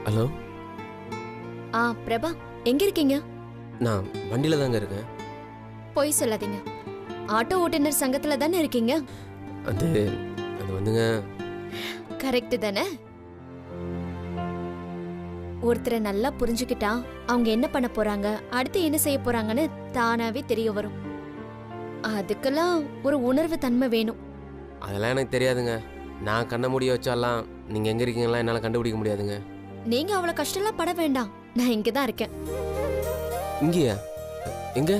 Hello. Prabha எங்க இருக்கீங்க? நான் வண்டியில தாங்க இருக்கேன். போய் சொல்லாதீங்க. ஆட்டோ ஓட்டுநர் சங்கத்துல தானே இருக்கீங்க? அது வந்துங்க. கரெக்ட் தானே? ஒருத்தரை நல்லா புரிஞ்சுக்கிட்டா அவங்க என்ன பண்ண போறாங்க, அடுத்து என்ன செய்ய போறாங்கன்னு தானாவே தெரிய வரும். அதுக்கெல்லாம் ஒரு உணர்வு தன்மை வேணும். அதெல்லாம் எனக்கு தெரியாதுங்க. நான் கண்ண மூடி வச்சாலாம் நீங்க எங்க இருக்கீங்களா என்னால கண்டுபிடிக்க முடியாதுங்க. நீங்க அவ்வளவு கஷ்டம்லாம் பட வேண்டாம். நான் இங்கதான் இருக்கேன். இங்கயா? எங்க?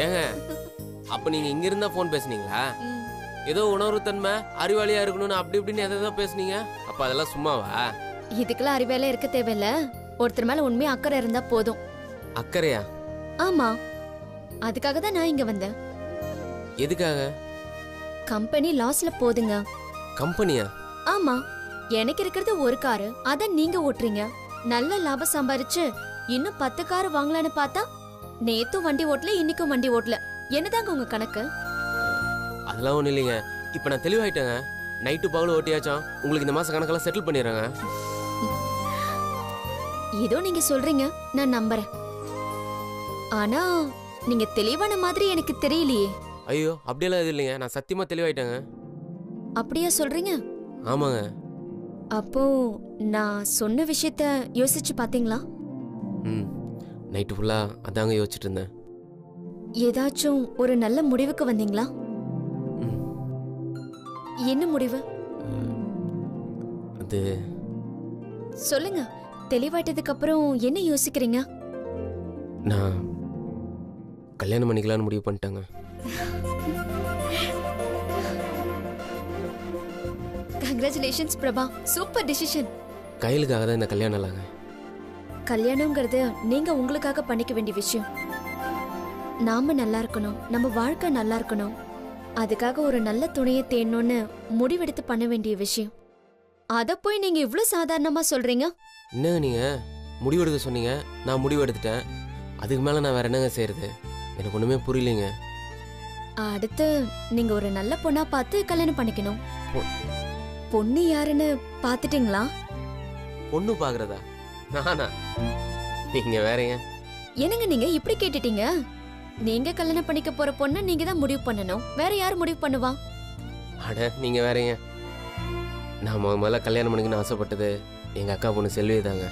ஏங்க அப்ப நீங்க இங்க இருந்தா போன் பேசுனீங்களா? ஏதோ உணர்வு தன்மை அறிவாளியா இருக்கணும்னு அப்படி இப்படின்னு எதை பேசுனீங்க? அப்ப அதெல்லாம் சும்மாவா? இதுக்கெல்லாம் அறிவாளியா இருக்க தேவையில்ல. ஒருத்தர் மேல உண்மையா அக்கறை இருந்தா போதும். அக்கறையா? ஆமா, அதுக்காக தான் நான் இங்க வந்தேன். எதுக்காக? கம்பெனி லாஸ்ல போகுதுங்க. கம்பெனியா? ஆமா, எனக்கு இருக்கிறது ஒரு காரு, அத நீங்க ஓட்டுறீங்க. நல்ல லாபம் சம்பாரிச்சு இன்னும் 10 கார் வாங்கலான்னு பார்த்தா நேத்தும் வண்டி ஓட்டல, இன்னைக்கும் வண்டி ஓட்டல. என்னதாங்க உங்க கணக்கு? அதெல்லாம் ஒண்ணும் இல்லைங்க. இப்ப நான் தெளிவாயிட்டேங்க. நைட்டு பகல் ஓட்டியாச்சும் உங்களுக்கு இந்த மாசம் கணக்கெல்லாம் செட்டில் பண்ணிடுறேங்க. ஏதோ நீங்க சொல்றீங்க, நான் நம்புறேன். ஆனா நீங்க தெளிவான மாதிரி எனக்கு தெரியலையே. ஐயோ அப்படியெல்லாம் எதுவும் இல்லைங்க. நான் சத்தியமா தெளிவாயிட்டேங்க. அப்படியா சொல்றீங்க? ஆமாங்க. அப்போ நான் சொன்ன விஷயத்த யோசிச்சு பாத்தீங்களா? ம், நைட்டு ஃபுல்லா அதாங்க யோசிச்சுட்டு இருந்தேன். ஏதாச்சும் ஒரு நல்ல முடிவுக்கு வந்தீங்களா? ம், என்ன முடிவு? அது சொல்லுங்க. தெளிவாயிட்டதுக்கு அப்புறம் என்ன யோசிக்கிறீங்க? நான் கல்யாணம் பண்ணிக்கலாம்னு முடிவு பண்ணிட்டேங்க. Congratulations Prabha, super decision. கையிலுக்காக தான் இந்த கல்யாணம் இல்லைங்க. கல்யாணம்ங்கிறது நீங்க உங்களுக்காக பண்ணிக்க வேண்டிய விஷயம். நாம நல்லா இருக்கணும், நம்ம வாழ்க்கை நல்லா இருக்கணும், அதுக்காக ஒரு நல்ல துணையை தேடணும்னு முடிவெடுத்து பண்ண வேண்டிய விஷயம். அத போய் நீங்க இவ்ளோ சாதாரணமா சொல்றீங்க? என்னங்க நீங்க முடிவெடுக்க சொன்னீங்க, நான் முடிவு எடுத்துட்டேன். அதுக்கு மேல நான் வேற என்னங்க செய்யறது? எனக்கு ஒண்ணுமே புரியலைங்க. அடுத்து நீங்க ஒரு நல்ல பொண்ணா பார்த்து கல்யாணம் பண்ணிக்கணும். பொண்ணு யாருன்னு பாத்துட்டீங்களா? பொண்ணு பாக்குறதா? நானா? நீங்க வேறங்க. என்னங்க நீங்க இப்படி கேட்டுட்டீங்க? நீங்க கல்யாணம் பண்ணிக்க போற பொண்ண நீங்க தான் முடிவு பண்ணணும், வேற யாரு முடிவு பண்ணுவா? அட நீங்க வேறங்க. நான் முதல்ல கல்யாணம் பண்ணிக்கணும்னு ஆசைப்பட்டது எங்க அக்கா பொண்ணு செல்வியை தாங்க.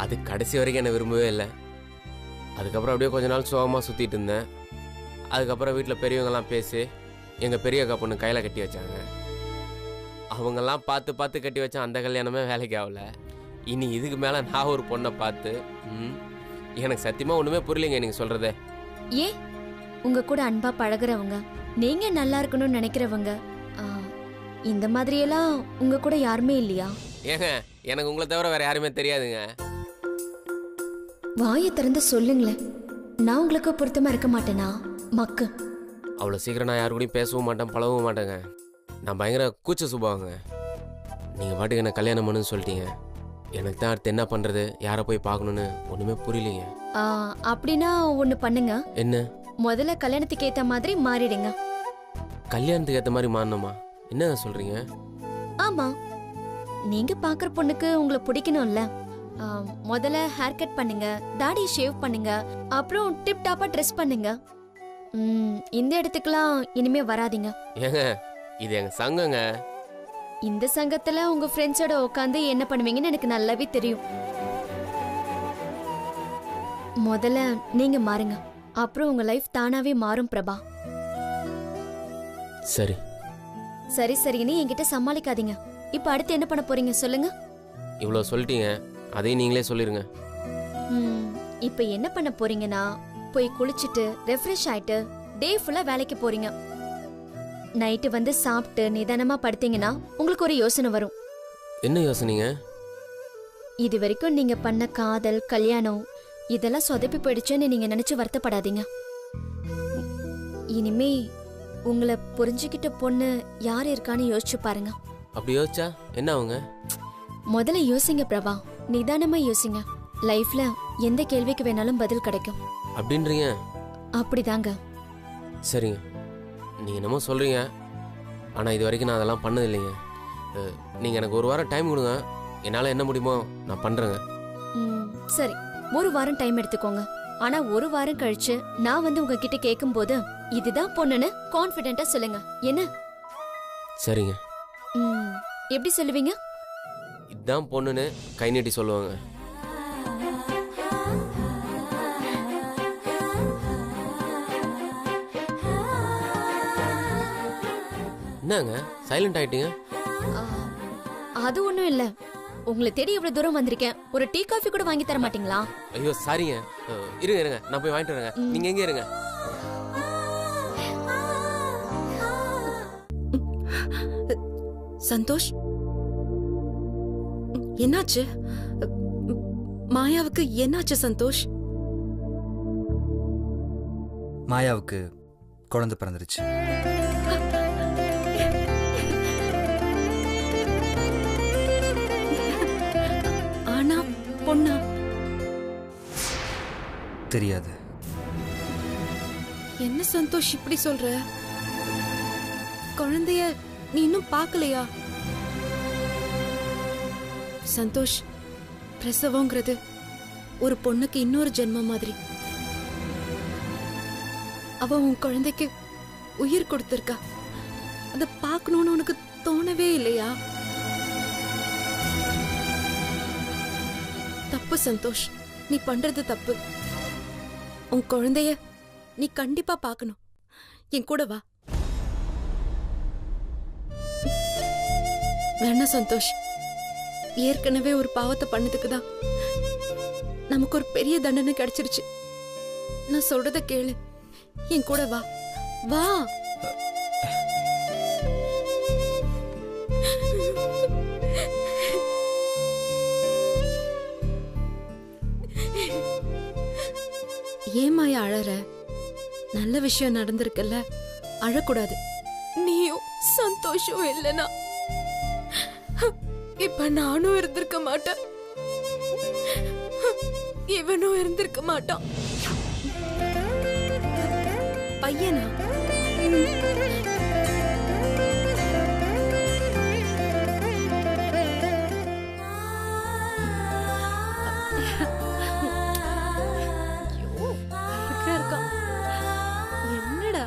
அது கடைசி வரைக்கும் என்னை விரும்பவே இல்லை. அதுக்கப்புறம் அப்படியே கொஞ்ச நாள் சோகமாக சுற்றிட்டு இருந்தேன். அதுக்கப்புறம் வீட்டில் பெரியவங்கெல்லாம் பேசி எங்கள் பெரிய அக்கா பொண்ணு கையில் கட்டி வச்சாங்க. அவங்கெல்லாம் பார்த்து பார்த்து கட்டி வச்சா அந்த கல்யாணமே வேலைக்கு ஆகல. இனி இதுக்கு மேலே நான் ஒரு பொண்ணை பார்த்து எனக்கு சத்தியமாக ஒன்றுமே புரியலைங்க நீங்கள் சொல்கிறதே. ஏன் உங்க கூட அன்பா பழகுறவங்க, நீங்க நல்லா இருக்கணும்னு நினைக்கிறவங்க, இந்த மாதிரியெல்லாம் உங்க கூட யாருமே இல்லையா? ஏங்க எனக்கு உங்களை தவிர வேற யாருமே தெரியாதுங்க. வாயை திறந்து சொல்லுங்களேன். நான் உங்களுக்கு பொருத்தமா இருக்க மாட்டேனா மக்கு? அவ்வளோ சீக்கிரம் நான் யாரு கூடயும் பேசவும் மாட்டேன், பழகவும் மாட்டேங்க. நான் பயங்கர கூச்ச சுபாவங்க. நீங்கள் பாட்டுக்கு என்ன கல்யாணம் பண்ணுன்னு சொல்லிட்டீங்க. எனக்கு தான் அடுத்து என்ன பண்ணுறது, யாரை போய் பார்க்கணுன்னு ஒன்றுமே புரியலைங்க. அப்படின்னா ஒன்று பண்ணுங்க. என்ன? முதல்ல கல்யாணத்துக்கு ஏற்ற மாதிரி மாறிடுங்க. கல்யாணத்துக்கு ஏற்ற மாதிரி மாறணுமா? என்ன சொல்கிறீங்க? ஆமா, நீங்க பார்க்குற பொண்ணுக்கு உங்களை பிடிக்கணும்ல. முதல்ல ஹேர் கட் பண்ணுங்க, தாடி ஷேவ் பண்ணுங்க, அப்புறம் டிப் டாப்பா ட்ரெஸ் பண்ணுங்க. இந்த இடத்துக்குலாம் இனிமே வராதீங்க. ஏங்க இது எங்க சங்கங்க. இந்த சங்கத்துல உங்க ஃப்ரெண்ட்ஸோட உட்காந்து என்ன பண்ணுவீங்கன்னு எனக்கு நல்லாவே தெரியும். முதல்ல நீங்க மாறுங்க, அப்புறம் உங்க லைஃப் தானாவே மாறும் பிரபா. சரி சரி சரின்னு என்கிட்ட சமாளிக்காதீங்க. இப்ப அடுத்து என்ன பண்ண போறீங்க சொல்லுங்க? இவ்வளோ சொல்லிட்டீங்க, அதையும் நீங்களே சொல்லிருங்க. இப்ப என்ன பண்ண போறீங்கன்னா, போய் குளிச்சுட்டு ரெஃப்ரெஷ் ஆயிட்டு டே ஃபுல்லா வேலைக்கு போறீங்க. நைட்டு வந்து சாப்பிட்டு நிதானமா படுத்தீங்கன்னா உங்களுக்கு ஒரு யோசனை வரும். என்ன யோசனைங்க? இது வரைக்கும் நீங்க பண்ண காதல், கல்யாணம் இதெல்லாம் சொதப்பி போயிடுச்சுன்னு நீங்க நினைச்சு வருத்தப்படாதீங்க. இனிமே உங்களை புரிஞ்சுக்கிட்ட பொண்ணு யார் இருக்கான்னு யோசிச்சு பாருங்க. அப்படி யோசிச்சா என்ன ஆகுங்க? முதல்ல யோசிங்க பிரபா, நிதானமா யோசிங்க. லைஃப்ல எந்த கேள்விக்கு வேணாலும் பதில் கிடைக்கும். அப்படின்றீங்க? அப்படிதாங்க. சரிங்க, நீங்கள் என்னமோ சொல்கிறீங்க, ஆனால் இது வரைக்கும் நான் அதெல்லாம் பண்ணது இல்லைங்க. நீங்கள் எனக்கு ஒரு வாரம் டைம் கொடுங்க, என்னால் என்ன முடியுமோ நான் பண்ணுறேங்க. சரி, ஒரு வாரம் டைம் எடுத்துக்கோங்க. ஆனா ஒரு வாரம் கழிச்சு நான் வந்து உங்ககிட்ட கேட்கும் போது இதுதான் பொண்ணுன்னு கான்ஃபிடென்ட்டா சொல்லுங்க. என்ன? சரிங்க. எப்படி சொல்லுவீங்க? இதுதான் பொண்ணுன்னு கை நீட்டி சொல்லுவாங்க. என்னங்க சைலண்ட் ஆயிட்டீங்க? அது ஒண்ணும் இல்ல, உங்களை தேடி இவ்வளவு தூரம் வந்திருக்கேன், ஒரு டீ காஃபி கூட வாங்கி தர மாட்டீங்களா? ஐயோ சாரிங்க, இருங்க இருங்க நான் போய் வாங்கிட்டு வரேங்க. நீங்க எங்க இருங்க. சந்தோஷ், என்னாச்சு? மாயாவுக்கு என்னாச்சு சந்தோஷ்? மாயாவுக்கு குழந்தை பிறந்துருச்சு. ஆனா பொண்ணா? தெரியாது. என்ன சந்தோஷ் இப்படி சொல்ற? குழந்தைய நீ இன்னும் பார்க்கலையா? சந்தோஷ், பிரசவங்கிறது ஒரு பொண்ணுக்கு இன்னொரு ஜென்மம் மாதிரி. அவ உன் குழந்தைக்கு உயிர் கொடுத்திருக்கா. அத பார்க்கணும்னு உனக்கு தோணவே இல்லையா? தப்பு சந்தோஷ், நீ பண்றது தப்பு. உன் குழந்தைய நீ கண்டிப்பா பார்க்கணும். என் கூட வா. வேணா சந்தோஷ், ஏற்கனவே ஒரு பாவத்தை பண்ணதுக்குதான் நமக்கு ஒரு பெரிய தண்டனை கிடைச்சிருச்சு. நான் சொல்றத கேளு, என் கூட வா. வா. ஏமாயா அழற? நல்ல விஷயம் நடந்திருக்குல்ல, அழக்கூடாது. நீயும் சந்தோஷம் இல்லனா இப்ப நானும் இருந்திருக்க மாட்டேன், இவனும் இருந்திருக்க மாட்டான். பையனா? என்னடா?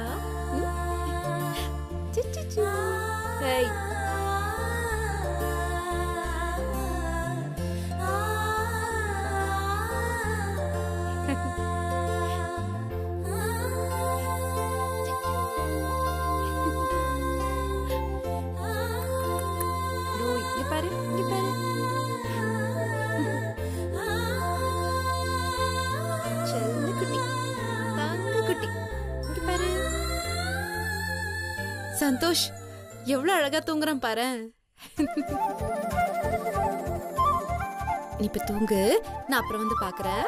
சந்தோஷ் எவ்வளவு அழகா தூங்குறான் பாரு. நீ இப்ப தூங்கு, நான் அப்புறம் வந்து பாக்குறேன்.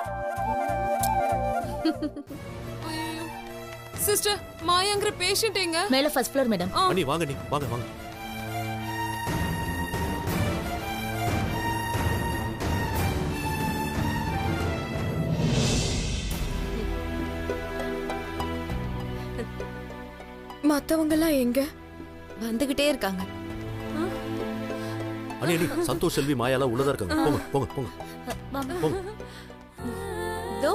சிஸ்டர், மாயாங்கிற பேஷண்ட் எங்க? மேல ஃபர்ஸ்ட் ஃப்ளோர் மேடம். அண்ணி வாங்க, நீ வாங்க வாங்க. மத்தவங்க எல்லாம் எங்க? வந்துகிட்டே இருக்காங்க. அண்ணி அண்ணி, சந்தோஷ், செல்வி, மாயாலாம் உள்ளதா இருக்காங்க. போங்க போங்க போங்க போங்க. தோ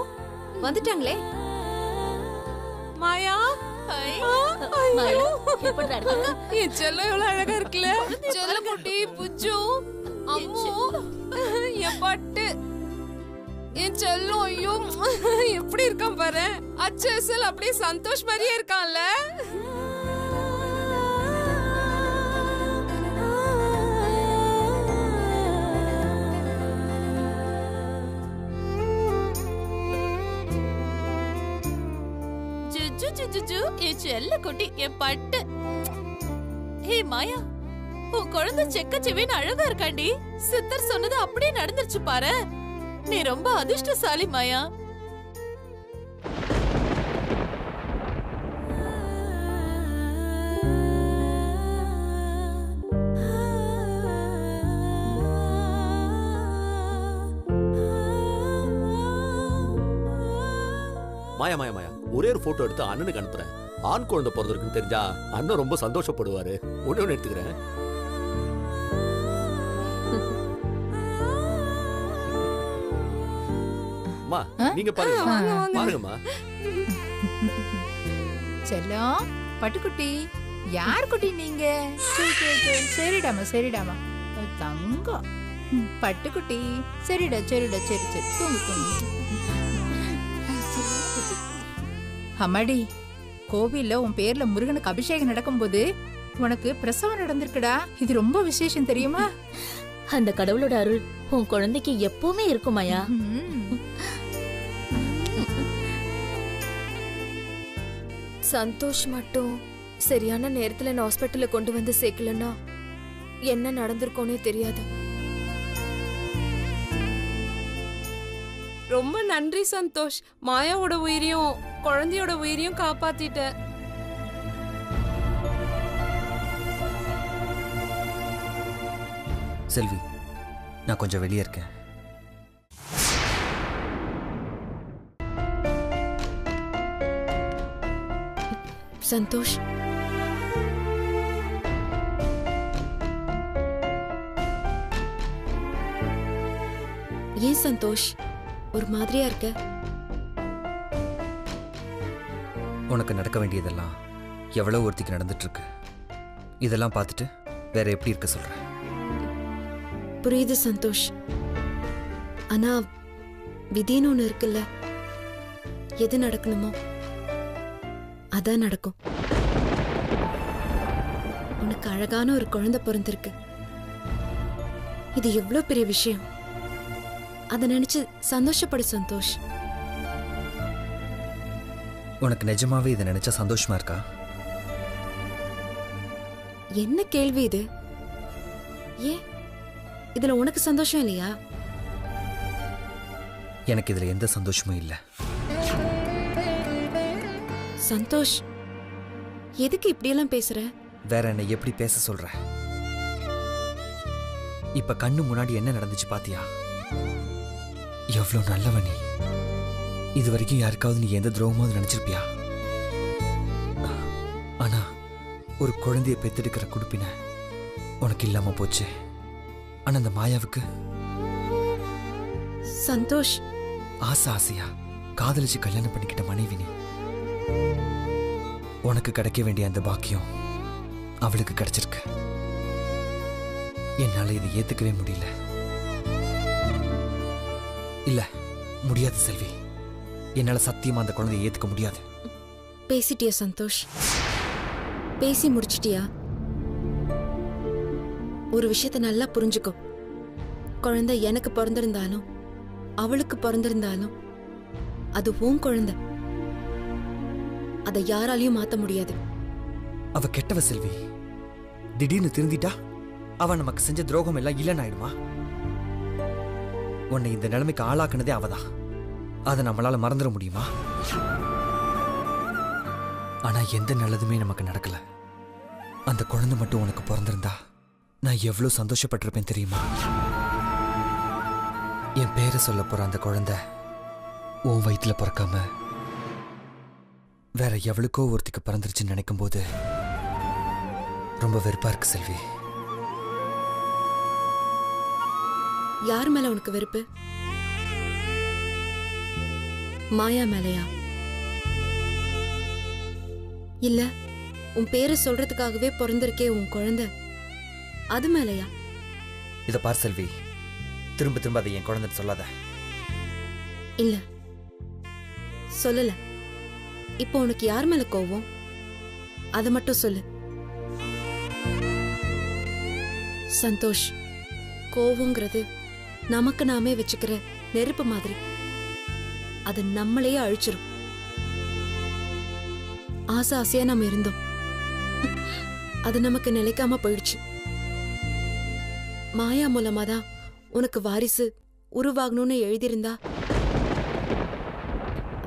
வந்துட்டாங்களே. மாயா, என் செல்லம் எவ்வளவு அழகா இருக்குல்ல. செல்ல குட்டி, புஜ்ஜு, அம்மு, என் பட்டு, என் செல்லம். ஐயோ எப்படி இருக்கான் பாரு. அச்சல் அப்படியே சந்தோஷ் மாதிரியே இருக்கான்ல. என் செல்ல குட்டி, என் பட்டு. ஹே மாயா, உன் குழந்தை செக்க செவின்னு அழகா இருக்காண்டி. சித்தர் சொன்னது அப்படியே நடந்துருச்சு பாரு. நீ ரொம்ப அதிர்ஷ்டசாலி மாயா. மாயா மாயா மாயா, ஒரே ஒரு போட்டோ எடுத்து அண்ணனுக்கு அனுப்புறேன். ஆண் குழந்தை பிறந்திருக்குன்னு தெரிஞ்சா அண்ணன் ரொம்ப சந்தோஷப்படுவாரு. ஒண்ணு எடுத்துக்கிறேன். அம்மா, நீங்க பாருங்க. பாருங்கம்மா. செல்லம், பட்டுக்குட்டி, யார் குட்டி நீங்க? சரிடாமா சரிடாமா, தங்கம் பட்டுக்குட்டி. சரிடா சரிடா, சரி சரி, தூங்கு தூங்கு. அம்மாடி, கோவில்ல உன் பேர்ல முருகனுக்கு அபிஷேகம் நடக்கும்போது உனக்கு பிரசவம் நடந்திருக்குடா. இது ரொம்ப விசேஷம் தெரியுமா? அந்த கடவுளோட அருள் உன் குழந்தைக்கு எப்பவுமே இருக்குமாயா. சந்தோஷ் மட்டும் சரியான நேரத்துல நான் ஹாஸ்பிட்டல்ல கொண்டு வந்து சேர்க்கலன்னா என்ன நடந்திருக்கோனே தெரியாது. ரொம்ப நன்றி சந்தோஷ். மாயாவோட உயிரையும் குழந்தையோட உயிரையும் காப்பாத்திட்ட. செல்வி, நான் கொஞ்சம் வெளியே இருக்கேன். சந்தோஷ், ஏன் சந்தோஷ் ஒரு மாதிரியா இருக்க? உனக்கு நடக்க வேண்டியதெல்லாம் எவ்வளோ ஒருத்திக்கு நடந்துட்டு இருக்கு. இதெல்லாம் பார்த்துட்டு வேற எப்படி இருக்க சொல்ற? புரியுது சந்தோஷ். ஆனா விதின்னு ஒண்ணு இருக்குல்ல, எது நடக்கணுமோ அதான் நடக்கும். உனக்கு அழகான ஒரு குழந்தை பிறந்திருக்கு. இது எவ்வளவு பெரிய விஷயம். அதை நினைச்சு சந்தோஷப்படு சந்தோஷ். உனக்கு நிஜமாவே இதை நினைச்சா சந்தோஷமா இருக்கா? என்ன கேள்வி இது? ஏன் இதுல உனக்கு சந்தோஷம் இல்லையா? எனக்கு இதுல எந்த சந்தோஷமும் இல்லை. சந்தோஷ், எதுக்கு இப்படியெல்லாம் பேசுற? வேற என்ன எப்படி பேச சொல்ற? இப்ப கண்ணு முன்னாடி என்ன நடந்துச்சு பாத்தியா? எவ்வளவு நல்லவ நீ. இது வரைக்கும் யாருக்காவது நீ எந்த துரோகமாவது நினைச்சிருப்பியா? ஆனா ஒரு குழந்தைய பெத்தெடுக்கிற குடுப்பின உனக்கு இல்லாம போச்சு. ஆனா அந்த மாயாவுக்கு சந்தோஷ், ஆசை ஆசையா காதலிச்சு கல்யாணம் பண்ணிக்கிட்ட மனைவி நீ. உனக்கு கிடைக்க வேண்டிய அந்த பாக்கியம் அவளுக்கு கிடைச்சிருக்கு. என்னால இதை ஏத்துக்கவே முடியல. இல்ல, முடியாது செல்வி. என்னால சத்தியமா அந்த குழந்தையை ஏத்துக்க முடியாது. பேசிட்டியா சந்தோஷ்? பேசி முடிச்சிட்டியா? ஒரு விஷயத்தை நல்லா புரிஞ்சுக்கோ. குழந்தை எனக்கு பிறந்திருந்தாலும் அவளுக்கு பிறந்திருந்தாலும் அது உன் குழந்தை. அதை யாராலையும் மாத்த முடியாது. அவ கெட்டவ செல்வி. திடீர்னு திருந்திட்டா அவ நமக்கு செஞ்ச துரோகம் எல்லாம் இல்லைன்னு ஆயிடுமா? உன்னை இந்த நிலைமைக்கு ஆளாக்குனதே அவதான். அதை நம்மளால மறந்துட முடியுமா? ஆனா எந்த நல்லதுமே நமக்கு நடக்கல. அந்த குழந்தை மட்டும் உனக்கு பிறந்திருந்தா நான் எவ்வளவு சந்தோஷப்பட்டிருப்பேன் தெரியுமா? என் பேரை சொல்ல போற அந்த குழந்தை உன் வயிற்றுல பிறக்காம வேற எவளுக்கோ ஒருத்திக்கு பிறந்துருச்சுன்னு நினைக்கும் போது ரொம்ப வெறுப்பா இருக்கு செல்வி. யார் மேல உனக்கு வெறுப்பு? மாயா மேலையா? இல்ல உன் பேரை சொல்றதுக்காகவே பிறந்திருக்கே உன் குழந்தை, அது மேலையா? இத பார் செல்வி, திரும்ப திரும்ப அதை என் குழந்தைன்னு சொல்லாத. இல்ல சொல்லல. இப்போ உனக்கு யார் மேல கோவம்? அத மட்டும் சொல்லு. சந்தோஷ், கோவங்கிறது நமக்கு நாமே வச்சுக்கிற நெருப்பு மாதிரி. அது நம்மளையே அழிச்சிரும். ஆசை ஆசையா நாம இருந்தோம், அது நமக்கு நிலைக்காம போயிடுச்சு. மாயா மூலமாதான் உனக்கு வாரிசு உருவாகணும்னு எழுதியிருந்தா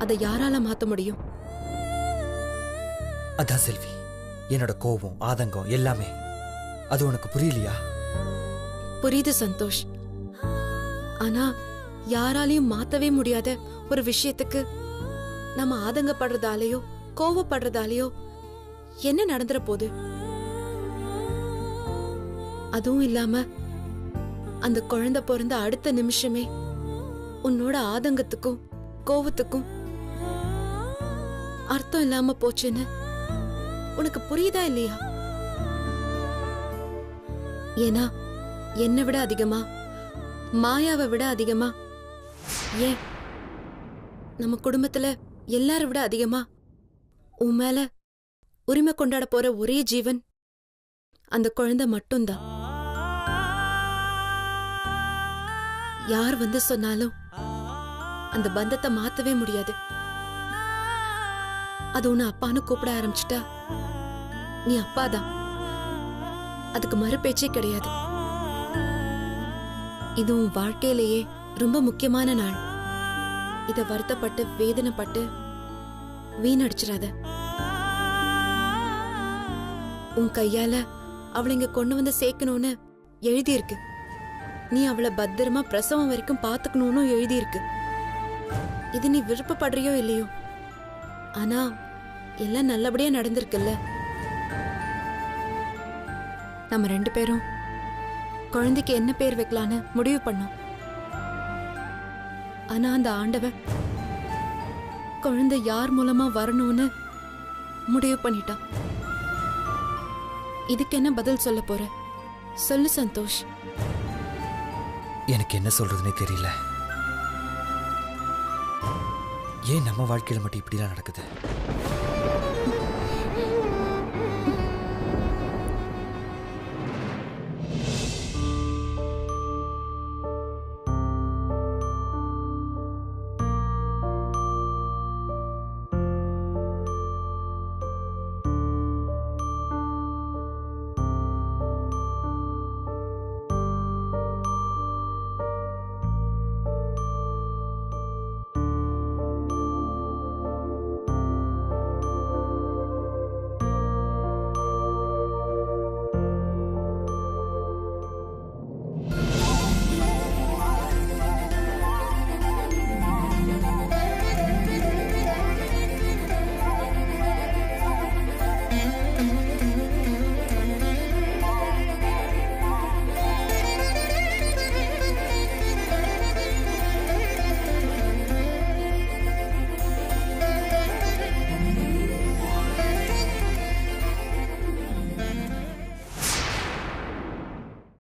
அதை யாரால மாத்த முடியும்? அதான் செல்வி, என்னோட கோபம் ஆதங்கம் எல்லாமே. அது உனக்கு புரியலையா? புரியுது சந்தோஷ். ஆனா யாராலையும் மாத்தவே முடியாத ஒரு விஷயத்துக்கு நம்ம ஆதங்கப்படுறதாலேயோ கோவப்படுறதாலேயோ என்ன நடந்துற போகுது? அதுவும் இல்லாம அந்த குழந்தை பிறந்த அடுத்த நிமிஷமே உன்னோட ஆதங்கத்துக்கும் கோவத்துக்கும் அர்த்தம் இல்லாம போச்சுன்னு உனக்கு புரியுதா இல்லையா? ஏன்னா என்னை விட அதிகமா, மாயாவை விட அதிகமா, ஏன் நம்ம குடும்பத்துல எல்லாரை விட அதிகமா உன் மேல உரிமை கொண்டாட போற ஒரே ஜீவன் அந்த குழந்தை மட்டும்தான். யார் வந்து சொன்னாலும் அந்த பந்தத்தை மாத்தவே முடியாது. அது உன்னை அப்பான்னு கூப்பிட ஆரம்பிச்சிட்டா நீ அப்பாதான். அதுக்கு மறு பேச்சே கிடையாது. இது உன் வாழ்க்கையிலேயே ரொம்ப முக்கியமான நாள். இத வருத்தப்பட்டு வேதனைப்பட்டு வீணடிச்சிடாத. உன் கையால அவளை இங்க கொண்டு வந்து சேர்க்கணும்னு எழுதியிருக்கு. நீ அவளை பத்திரமா பிரசவம் வரைக்கும் பாத்துக்கணும்னு எழுதியிருக்கு. இது நீ விருப்பப்படுறியோ இல்லையோ, ஆனா எல்லாம் நல்லபடியா நடந்திருக்குல்ல. நம்ம 2 பேரும் குழந்தைக்கு என்ன பேர் வைக்கலான்னு முடிவு பண்ணோம். ஆனா அந்த ஆண்டவன் குழந்தை யார் மூலமா வரணும்னு முடிவு பண்ணிட்டான். இதுக்கு என்ன பதில் சொல்ல போற? சொல்லு சந்தோஷ். எனக்கு என்ன சொல்றதுன்னே தெரியல. ஏன் நம்ம வாழ்க்கையில மட்டும் இப்படிலாம் நடக்குது?